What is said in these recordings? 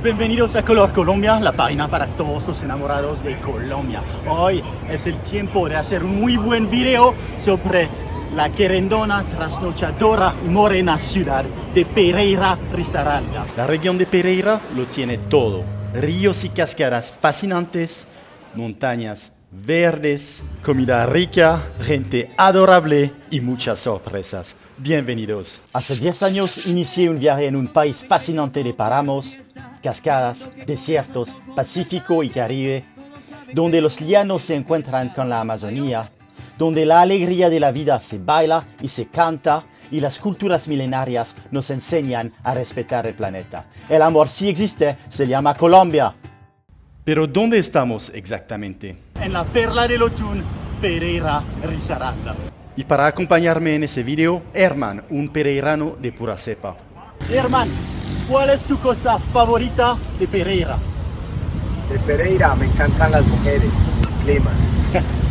Bienvenidos a Color Colombia, la página para todos los enamorados de Colombia. Hoy es el tiempo de hacer un muy buen video sobre la querendona, trasnochadora y morena ciudad de Pereira, Risaralda. La región de Pereira lo tiene todo. Ríos y cascadas fascinantes, montañas verdes, comida rica, gente adorable y muchas sorpresas. Bienvenidos. Hace 10 años inicié un viaje en un país fascinante de páramos, cascadas, desiertos, Pacífico y Caribe, donde los llanos se encuentran con la Amazonía, donde la alegría de la vida se baila y se canta y las culturas milenarias nos enseñan a respetar el planeta. El amor sí existe, se llama Colombia. Pero ¿dónde estamos exactamente? En la perla del Otún, Pereira, Risaralda. Y para acompañarme en ese video, Herman, un pereirano de pura cepa. Herman, ¿cuál es tu cosa favorita de Pereira? De Pereira me encantan las mujeres, el clima.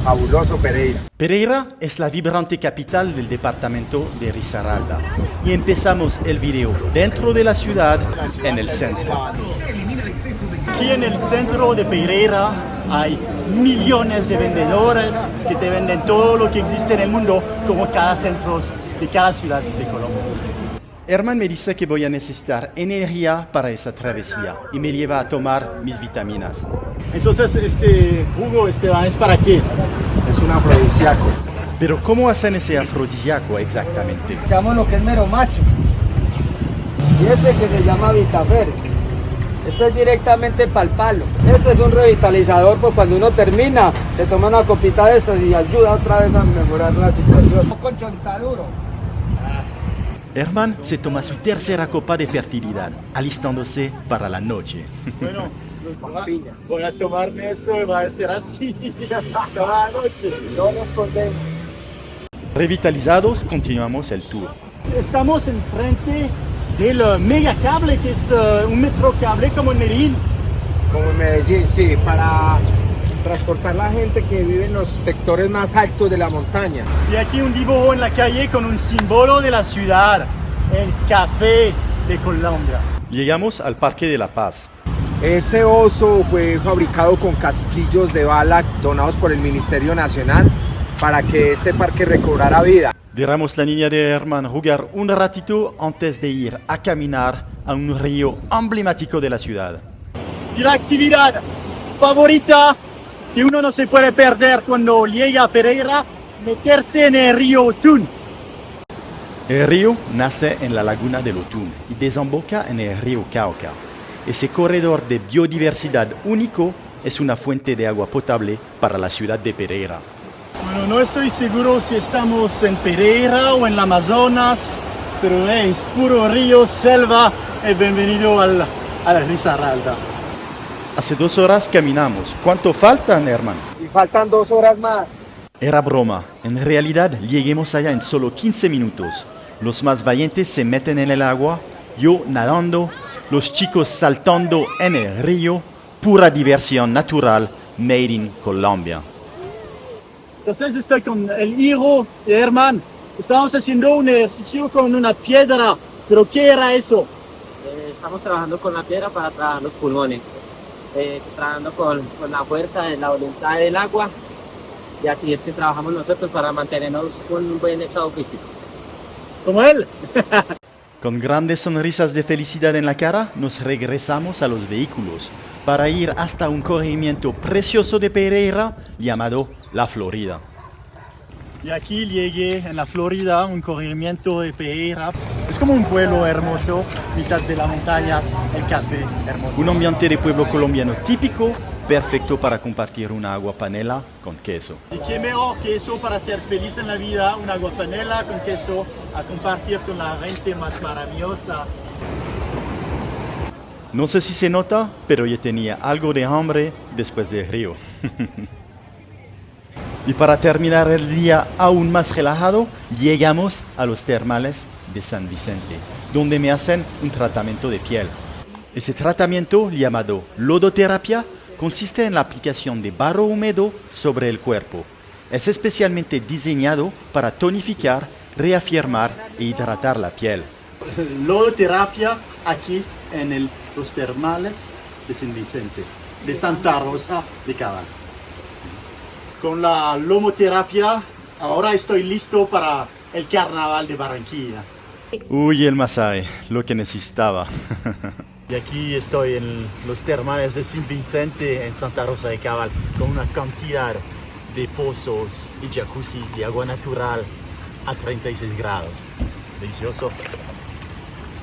Fabuloso Pereira. Pereira es la vibrante capital del departamento de Risaralda. Y empezamos el video dentro de la ciudad, en el centro. Aquí en el centro de Pereira hay millones de vendedores que te venden todo lo que existe en el mundo, como cada centro de cada ciudad de Colombia. Herman me dice que voy a necesitar energía para esa travesía y me lleva a tomar mis vitaminas. Entonces, este jugo, Esteban, ¿es para qué? Es un afrodisíaco. Pero ¿cómo hacen ese afrodisíaco exactamente? Echamos lo que es mero macho. Y este que se llama Vitafer. Esto es directamente para el palo. Este es un revitalizador, pues cuando uno termina, se toma una copita de estas y ayuda otra vez a mejorar la situación. Con chontaduro. Herman se toma su tercera copa de fertilidad, alistándose para la noche. Bueno, voy a tomarme esto y va a ser así toda la noche. No nos contemos. Revitalizados, continuamos el tour. Estamos enfrente del mega cable, que es un metro cable como en Medellín. Como en Medellín, sí, para transportar la gente que vive en los sectores más altos de la montaña. Y aquí un dibujo en la calle con un símbolo de la ciudad, el Café de Colombia. Llegamos al Parque de la Paz. Ese oso fue fabricado con casquillos de bala donados por el Ministerio Nacional para que este parque recobrara vida. Dejamos la niña de Herman jugar un ratito antes de ir a caminar a un río emblemático de la ciudad. Y la actividad favorita que uno no se puede perder cuando llega a Pereira, meterse en el río Otún. El río nace en la laguna del Otún y desemboca en el río Cauca. Ese corredor de biodiversidad único es una fuente de agua potable para la ciudad de Pereira. Bueno, no estoy seguro si estamos en Pereira o en la Amazonas, pero es puro río, selva, y bienvenido a la Risaralda. Hace 2 horas caminamos. ¿Cuánto faltan, Herman? Y faltan 2 horas más. Era broma. En realidad, lleguemos allá en solo 15 minutos. Los más valientes se meten en el agua, yo nadando, los chicos saltando en el río. Pura diversión natural, made in Colombia. Entonces estoy con el hijo de Herman. Estamos haciendo un ejercicio con una piedra. ¿Pero qué era eso? Estamos trabajando con la piedra para trabajar los pulmones. Trabajando con la fuerza, la voluntad del agua, y así es que trabajamos nosotros para mantenernos con un buen estado físico. Como él. Con grandes sonrisas de felicidad en la cara, nos regresamos a los vehículos para ir hasta un corregimiento precioso de Pereira llamado La Florida. Y aquí llegué en La Florida, un corregimiento de Pereira. Es como un pueblo hermoso, mitad de las montañas, el café hermoso. Un ambiente de pueblo colombiano típico, perfecto para compartir una agua panela con queso. ¿Y qué mejor que eso para ser feliz en la vida? Una agua panela con queso a compartir con la gente más maravillosa. No sé si se nota, pero yo tenía algo de hambre después del río. Y para terminar el día aún más relajado, llegamos a los termales de San Vicente, donde me hacen un tratamiento de piel. Ese tratamiento, llamado lodoterapia, consiste en la aplicación de barro húmedo sobre el cuerpo. Es especialmente diseñado para tonificar, reafirmar e hidratar la piel. Lodoterapia aquí en el los termales de San Vicente, de Santa Rosa de Cabal. Con la lomoterapia, ahora estoy listo para el carnaval de Barranquilla. Uy, el Masai, lo que necesitaba. Y aquí estoy en los termales de San Vicente en Santa Rosa de Cabal, con una cantidad de pozos y jacuzzi de agua natural a 36 grados. Delicioso.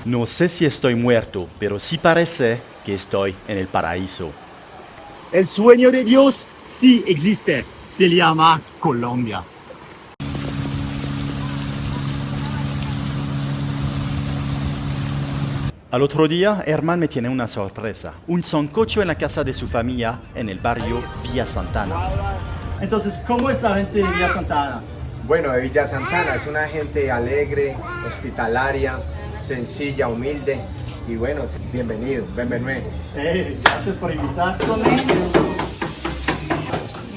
No sé si estoy muerto, pero sí parece que estoy en el paraíso. El sueño de Dios sí existe. Se llama Colombia. Al otro día, Herman me tiene una sorpresa. Un sancocho en la casa de su familia en el barrio Villa Santana. Entonces, ¿cómo es la gente de Villa Santana? Bueno, de Villa Santana es una gente alegre, hospitalaria, sencilla, humilde y bueno, bienvenido. Gracias por invitarme.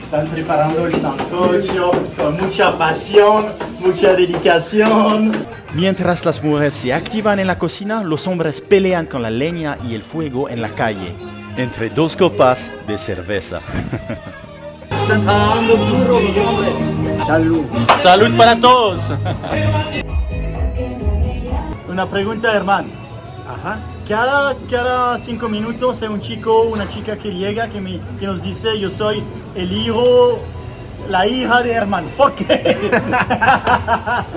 Están preparando el sancocho con mucha pasión, mucha dedicación. Mientras las mujeres se activan en la cocina, los hombres pelean con la leña y el fuego en la calle, entre dos copas de cerveza. Están trabajando duro, mis hombres. Salud. ¡Salud para todos! Una pregunta, hermano. Ajá. Cada 5 minutos hay un chico o una chica que llega que nos dice: yo soy el hijo, la hija de Herman. ¿Por qué?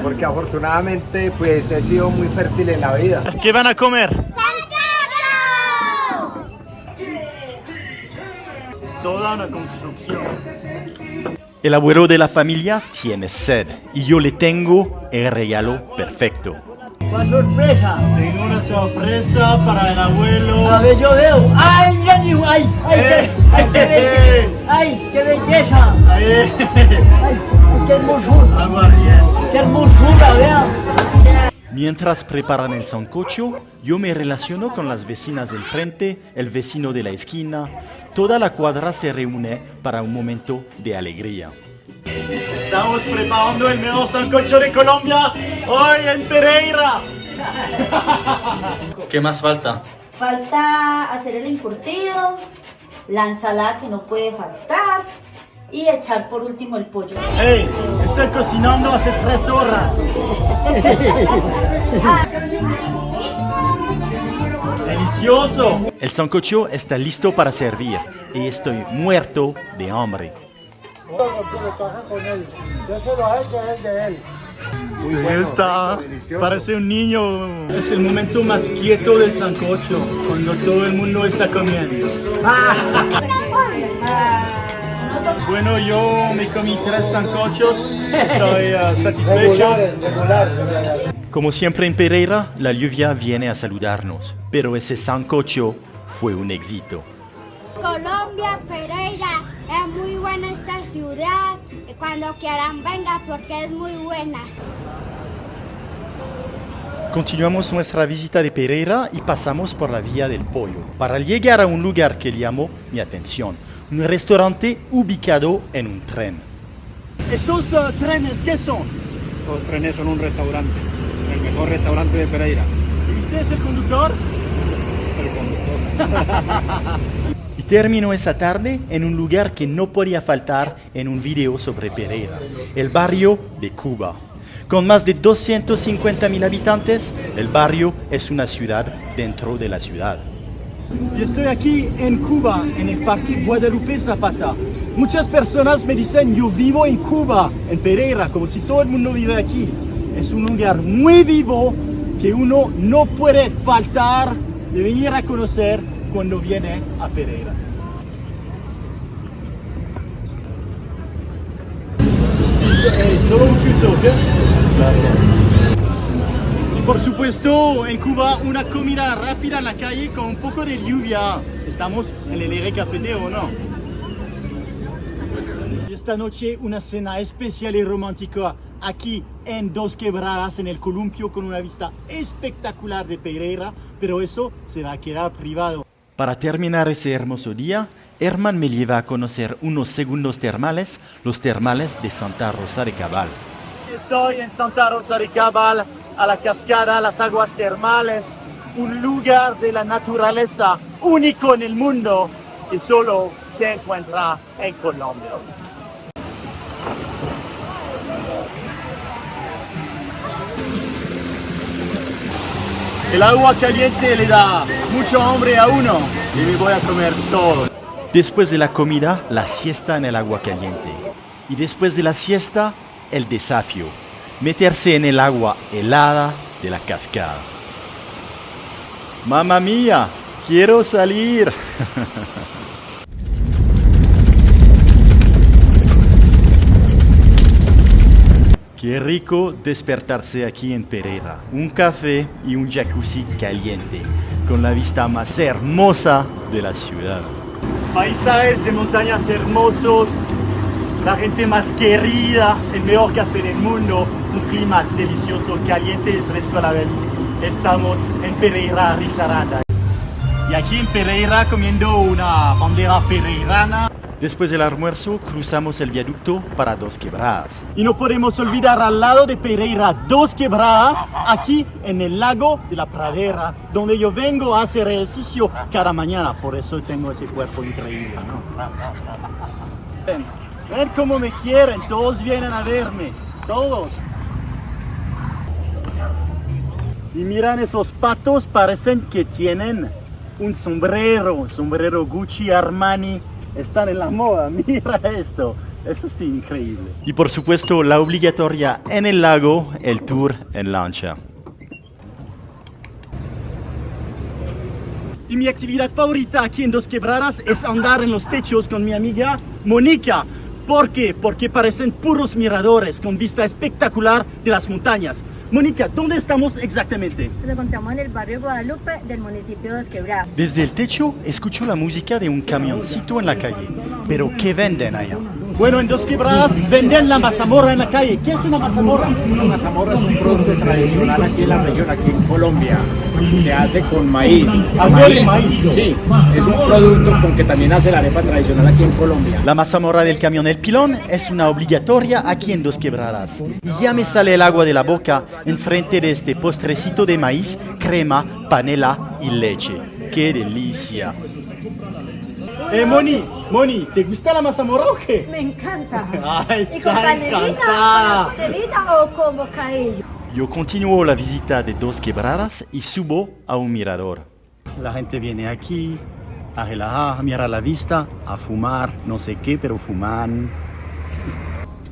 Porque afortunadamente pues he sido muy fértil en la vida. ¿Qué van a comer? Toda una construcción. El abuelo de la familia tiene sed y yo le tengo el regalo perfecto. ¡Una sorpresa! Tengo una sorpresa para el abuelo. A ver, yo veo. ¡Ay, Jenny! ¡Ay, ay, qué belleza! ¡Ay, qué hermosura! Aguardiente. ¡Qué hermosura, vea! Mientras preparan el sancocho, yo me relaciono con las vecinas del frente, el vecino de la esquina. Toda la cuadra se reúne para un momento de alegría. Estamos preparando el mejor sancocho de Colombia hoy en Pereira. ¿Qué más falta? Falta hacer el encurtido, la ensalada que no puede faltar y echar por último el pollo. Hey, estoy cocinando hace 3 horas. Delicioso. El sancocho está listo para servir y estoy muerto de hambre. Está, delicioso. parece un niño. Es el momento más quieto del sancocho, cuando todo el mundo está comiendo. Bueno, yo me comí 3 sancochos, estoy satisfecho. Como siempre en Pereira, la lluvia viene a saludarnos, pero ese sancocho fue un éxito. Colombia, Pereira, es muy buena esta ciudad. Cuando quieran venga porque es muy buena. Continuamos nuestra visita de Pereira y pasamos por la Vía del Pollo para llegar a un lugar que llamó mi atención, un restaurante ubicado en un tren. ¿Esos trenes qué son? Los trenes son un restaurante, el mejor restaurante de Pereira. ¿Y usted es el conductor? El conductor. Y terminó esa tarde en un lugar que no podía faltar en un video sobre Pereira, el barrio de Cuba. Con más de 250.000 habitantes, el barrio es una ciudad dentro de la ciudad. Y estoy aquí en Cuba, en el Parque Guadalupe Zapata. Muchas personas me dicen: yo vivo en Cuba, en Pereira, como si todo el mundo vive aquí. Es un lugar muy vivo que uno no puede faltar de venir a conocer cuando viene a Pereira. Sí, solo un chuzo, ¿ok? Gracias. Y por supuesto, en Cuba, una comida rápida en la calle con un poco de lluvia. Estamos en el eje cafetero, ¿no? Y esta noche una cena especial y romántica aquí en Dos Quebradas, en el columpio, con una vista espectacular de Pereira, pero eso se va a quedar privado. Para terminar ese hermoso día, Herman me lleva a conocer unos segundos termales, los termales de Santa Rosa de Cabal. Estoy en Santa Rosa de Cabal, a la cascada, las aguas termales un lugar de la naturaleza único en el mundo que solo se encuentra en Colombia. El agua caliente le da mucho hambre a uno y me voy a comer todo. Después de la comida, la siesta en el agua caliente. Y después de la siesta, el desafío. Meterse en el agua helada de la cascada. ¡Mamma mía! ¡Quiero salir! Qué rico despertarse aquí en Pereira. Un café y un jacuzzi caliente, con la vista más hermosa de la ciudad. Paisajes de montañas hermosos, la gente más querida, el mejor café del mundo, un clima delicioso, caliente y fresco a la vez. Estamos en Pereira, Risaralda. Y aquí en Pereira comiendo una bandera pereirana. Después del almuerzo, cruzamos el viaducto para Dos Quebradas. Y no podemos olvidar al lado de Pereira, Dos Quebradas, aquí en el lago de la Pradera, donde yo vengo a hacer ejercicio cada mañana. Por eso tengo ese cuerpo increíble, ¿no? Ven cómo me quieren, todos vienen a verme, todos. Y miran esos patos, parecen que tienen un sombrero Gucci, Armani. Están en la moda, mira esto, eso está increíble. Y por supuesto, la obligatoria en el lago, el tour en lancha. Y mi actividad favorita aquí en Dos Quebradas es andar en los techos con mi amiga Mónica. ¿Por qué? Porque parecen puros miradores con vista espectacular de las montañas. Mónica, ¿dónde estamos exactamente? Nos encontramos en el barrio Guadalupe del municipio de Dos Quebradas. Desde el techo escucho la música de un camioncito en la calle. Pero ¿qué venden allá? Bueno, en Dos Quebradas venden la mazamorra en la calle. ¿Qué es una mazamorra? Una mazamorra es un producto tradicional aquí en la región, aquí en Colombia. Se hace con maíz. Maíz. Sí, es un producto con que también hace la arepa tradicional aquí en Colombia. La mazamorra del camión El Pilón es una obligatoria aquí en Dos Quebradas. Y ya me sale el agua de la boca enfrente de este postrecito de maíz, crema, panela y leche. ¡Qué delicia! Moni, ¿te gusta la mazamorra o qué? Me encanta. Ah, ¿Y con está encantada. canelita o con bocadillo? Yo continúo la visita de Dos Quebradas y subo a un mirador. La gente viene aquí a relajar, a mirar la vista, a fumar, no sé qué, pero fuman.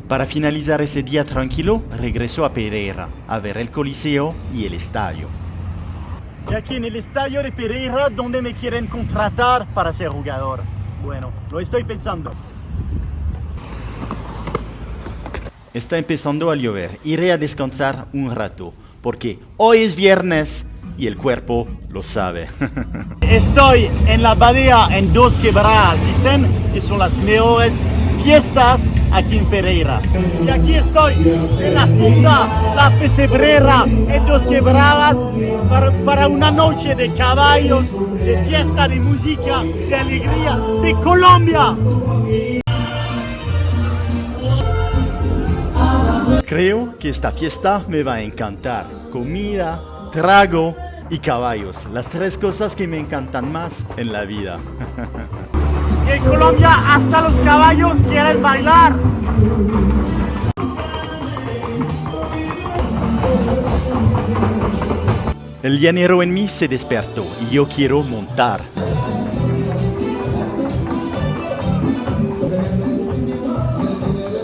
Para finalizar ese día tranquilo, regreso a Pereira a ver el Coliseo y el estadio. Y aquí en el estadio de Pereira, donde me quieren contratar para ser jugador. Bueno, lo estoy pensando. Está empezando a llover. Iré a descansar un rato, porque hoy es viernes y el cuerpo lo sabe. Estoy en la abadía en Dos Quebradas. Dicen que son las mejores fiestas aquí en Pereira. Y aquí estoy en la funda, la pesebrera en Dos Quebradas para una noche de caballos, de fiesta, de música, de alegría, de Colombia. Creo que esta fiesta me va a encantar. Comida, trago y caballos. Las tres cosas que me encantan más en la vida. Y en Colombia hasta los caballos quieren bailar. El llanero en mí se despertó y yo quiero montar.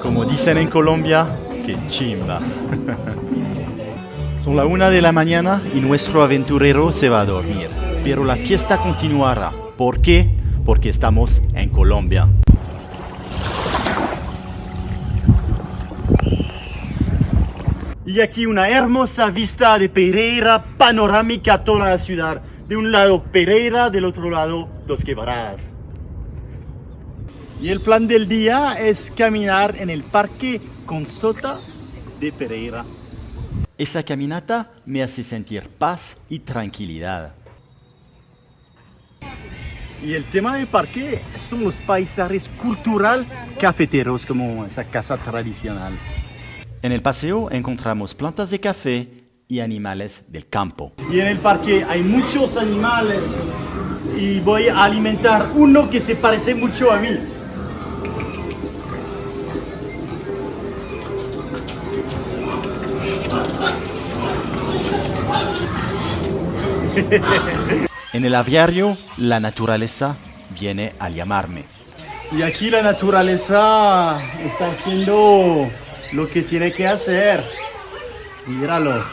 Como dicen en Colombia, que chimba. Son la 1 de la mañana y nuestro aventurero se va a dormir. Pero la fiesta continuará. ¿Por qué? Porque estamos en Colombia. Y aquí una hermosa vista de Pereira, panorámica a toda la ciudad. De un lado Pereira, del otro lado Dos Quebradas. Y el plan del día es caminar en el Parque Consota de Pereira. Esa caminata me hace sentir paz y tranquilidad. Y el tema del parque son los paisajes culturales cafeteros, como esa casa tradicional. En el paseo encontramos plantas de café y animales del campo. Y en el parque hay muchos animales y voy a alimentar uno que se parece mucho a mí. En el aviario, la naturaleza viene a llamarme. Y aquí la naturaleza está haciendo lo que tiene que hacer. Míralo.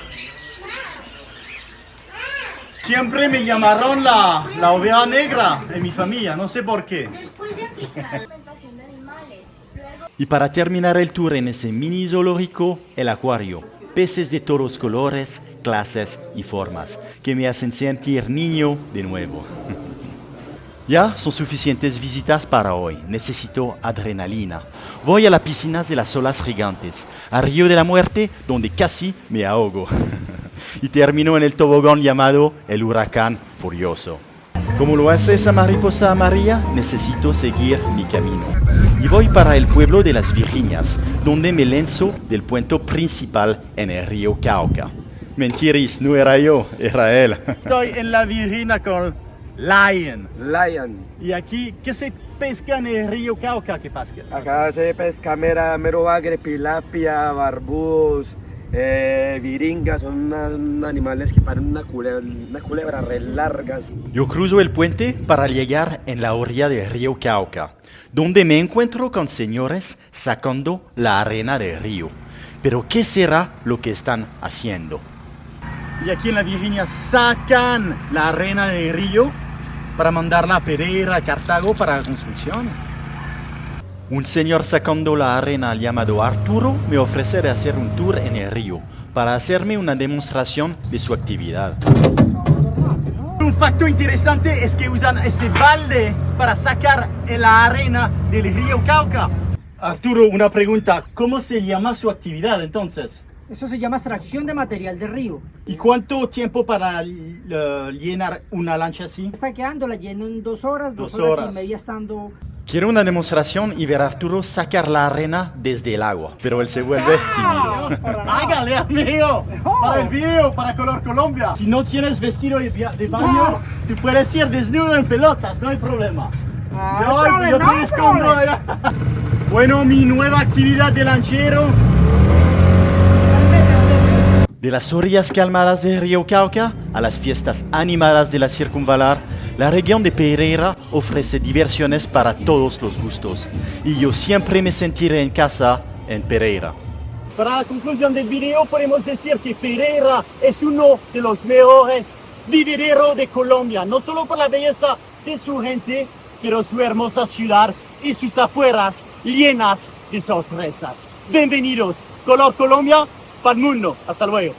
Siempre me llamaron la oveja negra en mi familia, no sé por qué. Después de aplicar la alimentación de animales, luego Y para terminar el tour en ese mini zoológico, el acuario. Peces de todos los colores, clases y formas, que me hacen sentir niño de nuevo. Ya son suficientes visitas para hoy. Necesito adrenalina. Voy a las piscinas de las olas gigantes, al Río de la Muerte, donde casi me ahogo. Y termino en el tobogán llamado el Huracán Furioso. Como lo hace esa mariposa amarilla, necesito seguir mi camino. Y voy para el pueblo de las Virginias, donde me lanzo del puente principal en el río Cauca. Mentiris, no era yo, era él. Estoy en la Virginia con Lion. Lion. Y aquí, ¿qué se pesca en el río Cauca? ¿Qué pesca? Acá se pesca mero bagre, tilapia, barbudos, viringas, son animales que parecen una culebra re largas. Yo cruzo el puente para llegar en la orilla del río Cauca, donde me encuentro con señores sacando la arena del río. Pero ¿qué será lo que están haciendo? Y aquí en la Virginia sacan la arena del río para mandarla a Pereira, a Cartago para la construcción. Un señor sacando la arena llamado Arturo me ofrece de hacer un tour en el río para hacerme una demostración de su actividad. Un facto interesante es que usan ese balde para sacar la arena del río Cauca. Arturo, una pregunta. ¿Cómo se llama su actividad entonces? Eso se llama extracción de material de río. ¿Y cuánto tiempo para llenar una lancha así? Está quedando, la lleno en 2 horas, 2 horas horas y media estando... Quiero una demostración y ver a Arturo sacar la arena desde el agua, pero él se vuelve tímido. Hágale, amigo, para el video, para Color Colombia. Si no tienes vestido de baño, tú puedes ir desnudo en pelotas, no hay problema. Yo te escondo allá. Bueno, mi nueva actividad de lanchero. De las orillas calmadas del río Cauca a las fiestas animadas de la circunvalar, la región de Pereira ofrece diversiones para todos los gustos. Y yo siempre me sentiré en casa en Pereira. Para la conclusión del video podemos decir que Pereira es uno de los mejores viveros de Colombia, no solo por la belleza de su gente, pero su hermosa ciudad y sus afueras llenas de sorpresas. Bienvenidos, Color Colombia, para el mundo. Hasta luego.